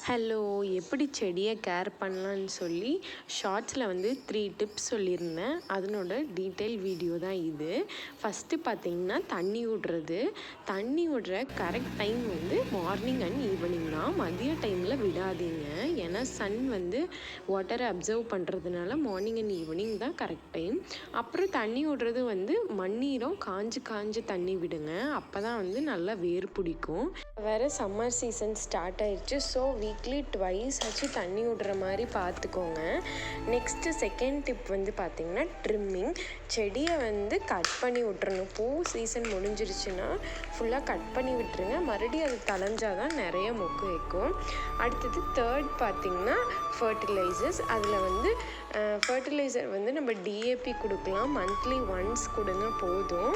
Hello, எப்படி செடியை care பண்ணலான்னு சொல்லி ஷார்ட்ஸில் 3 டிப்ஸ் சொல்லியிருந்தேன். அதனோட டீட்டெயில் வீடியோ தான் இது. ஃபஸ்ட்டு பார்த்திங்கன்னா தண்ணி விடுற correct time morning and evening தான். மதிய டைமில் விடாதீங்க. ஏன்னா சன் வாட்டரை அப்சர்வ் பண்ணுறதுனால மார்னிங் அண்ட் ஈவினிங் தான் கரெக்ட் டைம். அப்புறம் தண்ணி விடுறது மண்ணீரம் காஞ்சு தண்ணி விடுங்க. அப்போ தான் நல்லா வேர் பிடிக்கும். வேறு சம்மர் சீசன் ஸ்டார்ட் ஆயிடுச்சு. ஸோ வீக்லி ட்வைஸ் ஆச்சு தண்ணி விடுற மாதிரி பார்த்துக்கோங்க. நெக்ஸ்ட்டு செகண்ட் டிப் பார்த்திங்கன்னா ட்ரிம்மிங். செடியை கட் பண்ணி விட்டுறணும். பூ சீசன் முடிஞ்சிருச்சுன்னா ஃபுல்லாக கட் பண்ணி விட்டுருங்க. மறுபடியும் அது தளைஞ்சால் தான் நிறைய மொக்கு வைக்கும். அடுத்தது தேர்ட் பார்த்திங்கன்னா ஃபர்டிலைசர்ஸ். அதில் ஃபர்டிலைசர் நம்ம டிஏபி கொடுக்கலாம். மந்த்லி ஒன்ஸ் கொடுங்க போதும்.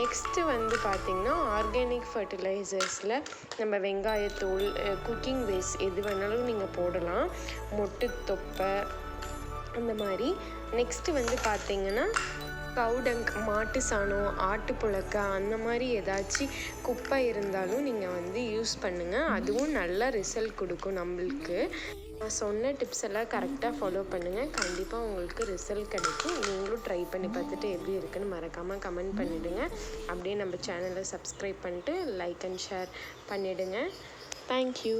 நெக்ஸ்ட்டு பார்த்திங்கன்னா ஆர்கானிக் ஃபர்டிலைசர்ஸில் நம்ம வெங்காயத்தூள், குக்கிங் வேஸ்ட் எது வேணாலும் நீங்கள் போடலாம். மொட்டு தொப்பை அந்த மாதிரி. நெக்ஸ்ட்டு பார்த்திங்கன்னா கவுடங்க், மாட்டு சாணம், ஆட்டு புழக்கை அந்த மாதிரி ஏதாச்சும் குப்பை இருந்தாலும் நீங்கள் யூஸ் பண்ணுங்கள். அதுவும் நல்ல ரிசல்ட் கொடுக்கும் நம்மளுக்கு. நான் சொன்ன டிப்ஸ் எல்லாம் கரெக்டாக ஃபாலோ பண்ணுங்கள். கண்டிப்பாக உங்களுக்கு ரிசல்ட் கிடைக்கும். நீங்களும் ட்ரை பண்ணி பார்த்துட்டு எப்படி இருக்குன்னு மறக்காமல் கமெண்ட் பண்ணிவிடுங்க. அப்படியே நம்ம சேனலை சப்ஸ்கிரைப் பண்ணிட்டு லைக் அண்ட் ஷேர் பண்ணிவிடுங்க. தேங்க்யூ.